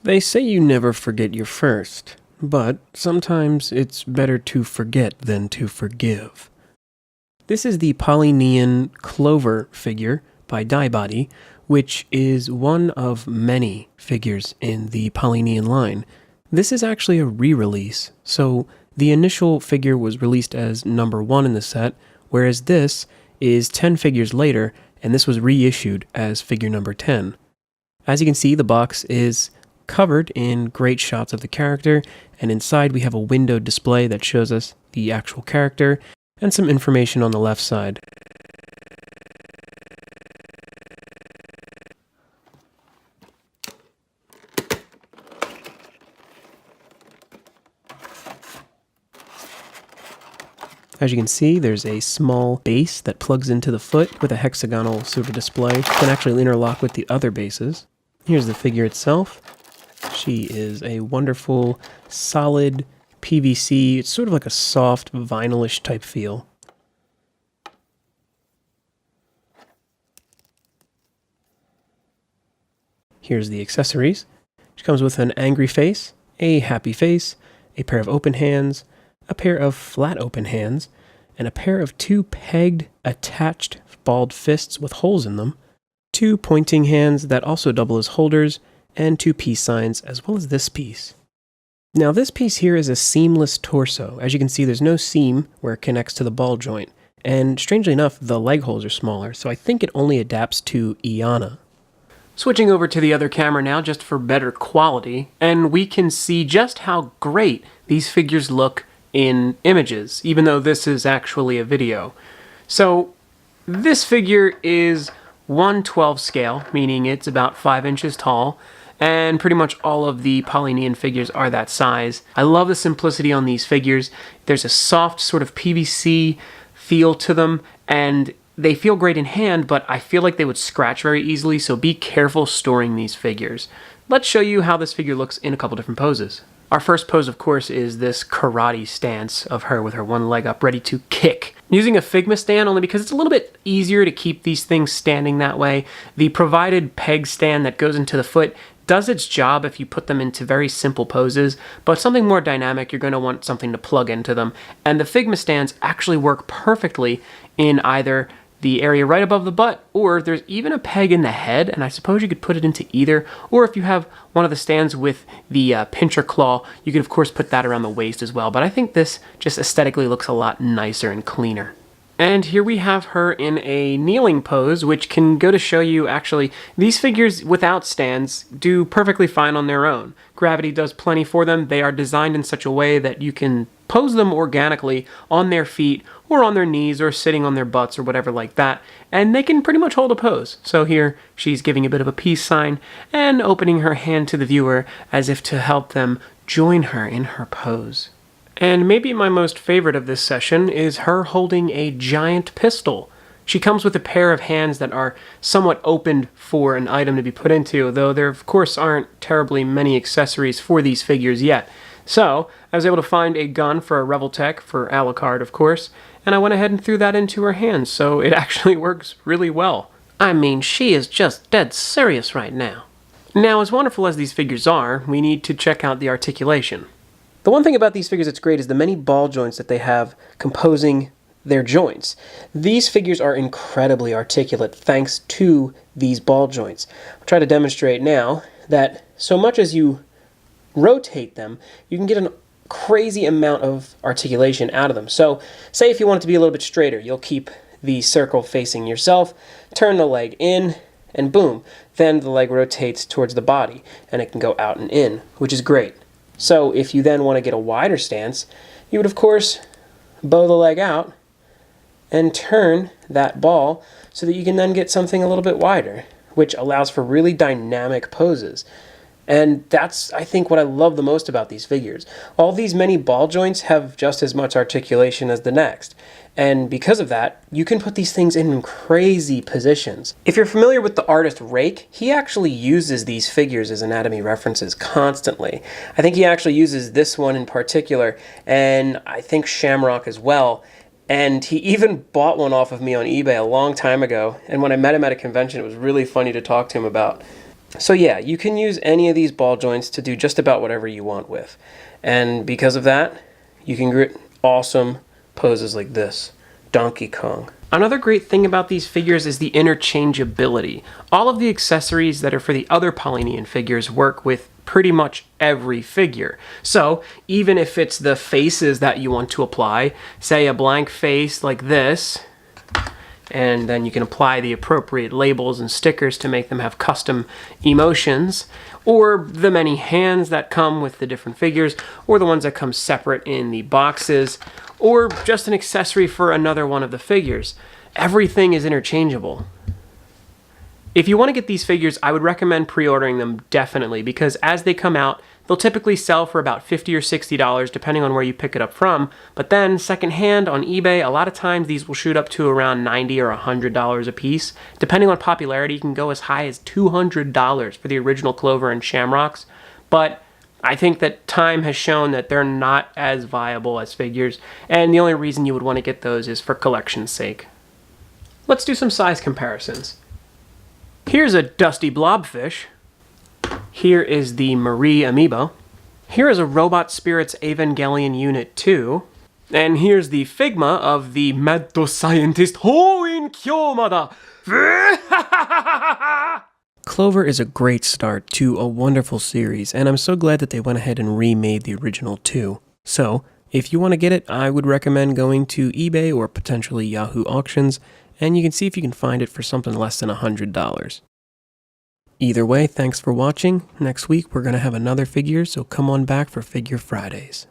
They say you never forget your first, but sometimes it's better to forget than to forgive. This is the Polynian Clover figure by Daibadi, which is one of many figures in the Polynian line. This is actually a re-release, so the initial figure was released as number 1 in the set, whereas this is 10 figures later, and this was reissued as figure number 10. As you can see, the box is covered in great shots of the character, and inside we have a windowed display that shows us the actual character and some information on the left side. As you can see, there's a small base that plugs into the foot with a hexagonal sort of display. It can actually interlock with the other bases. Here's the figure itself. She is a wonderful, solid PVC. It's sort of like a soft, vinylish type feel. Here's the accessories. She comes with an angry face, a happy face, a pair of open hands, a pair of flat open hands, and a pair of 2 pegged, attached balled fists with holes in them, 2 pointing hands that also double as holders, and 2 peace signs, as well as this piece. Now this piece here is a seamless torso. As you can see, there's no seam where it connects to the ball joint, and strangely enough, the leg holes are smaller, so I think it only adapts to Iana. Switching over to the other camera now, just for better quality, and we can see just how great these figures look in images, even though this is actually a video. So this figure is 1/12 scale, meaning it's about 5 inches tall, and pretty much all of the Polynian figures are that size. I love the simplicity on these figures. There's a soft sort of PVC feel to them, and they feel great in hand, but I feel like they would scratch very easily, so be careful storing these figures. Let's show you how this figure looks in a couple different poses. Our first pose, of course, is this karate stance of her with her one leg up, ready to kick. I'm using a Figma stand only because it's a little bit easier to keep these things standing that way. The provided peg stand that goes into the foot does its job if you put them into very simple poses, but something more dynamic, you're going to want something to plug into them. And the Figma stands actually work perfectly in either the area right above the butt, or there's even a peg in the head, and I suppose you could put it into either, or if you have one of the stands with the pincher claw, you could of course put that around the waist as well, but I think this just aesthetically looks a lot nicer and cleaner. And here we have her in a kneeling pose, which can go to show you, actually, these figures without stands do perfectly fine on their own. Gravity does plenty for them. They are designed in such a way that you can pose them organically on their feet or on their knees or sitting on their butts or whatever like that, and they can pretty much hold a pose. So here she's giving a bit of a peace sign and opening her hand to the viewer as if to help them join her in her pose. And maybe my most favorite of this session is her holding a giant pistol. She comes with a pair of hands that are somewhat opened for an item to be put into, though there of course aren't terribly many accessories for these figures yet. So I was able to find a gun for a Reveltech, for Alucard of course, and I went ahead and threw that into her hands, so it actually works really well. I mean, she is just dead serious right now. Now, as wonderful as these figures are, we need to check out the articulation. The one thing about these figures that's great is the many ball joints that they have composing their joints. These figures are incredibly articulate thanks to these ball joints. I'll try to demonstrate now that so much as you rotate them, you can get a crazy amount of articulation out of them. So say if you want it to be a little bit straighter, you'll keep the circle facing yourself, turn the leg in, and boom, then the leg rotates towards the body and it can go out and in, which is great. So if you then want to get a wider stance, you would of course bow the leg out and turn that ball so that you can then get something a little bit wider, which allows for really dynamic poses. And that's, I think, what I love the most about these figures. All these many ball joints have just as much articulation as the next. And because of that, you can put these things in crazy positions. If you're familiar with the artist Rake, he actually uses these figures as anatomy references constantly. I think he actually uses this one in particular, and I think Shamrock as well. And he even bought one off of me on eBay a long time ago. And when I met him at a convention, it was really funny to talk to him about. So yeah, you can use any of these ball joints to do just about whatever you want with. And because of that, you can get awesome poses like this. Donkey Kong. Another great thing about these figures is the interchangeability. All of the accessories that are for the other Polynian figures work with pretty much every figure. So even if it's the faces that you want to apply, say a blank face like this, and then you can apply the appropriate labels and stickers to make them have custom emotions, or the many hands that come with the different figures, or the ones that come separate in the boxes, or just an accessory for another one of the figures. Everything is interchangeable. If you want to get these figures, I would recommend pre-ordering them definitely, because as they come out, they'll typically sell for about $50 or $60 depending on where you pick it up from, but then secondhand on eBay, a lot of times these will shoot up to around $90 or $100 a piece. Depending on popularity, you can go as high as $200 for the original Clover and Shamrocks, but I think that time has shown that they're not as viable as figures, and the only reason you would want to get those is for collection's sake. Let's do some size comparisons. Here's a dusty blobfish. Here is the Marie Amiibo. Here is a Robot Spirits Evangelion Unit 2. And here's the Figma of the Mad Scientist Hoin Kyomada. Clover is a great start to a wonderful series, and I'm so glad that they went ahead and remade the original 2. So, if you want to get it, I would recommend going to eBay or potentially Yahoo Auctions, and you can see if you can find it for something less than $100. Either way, thanks for watching. Next week, we're going to have another figure, so come on back for Figure Fridays.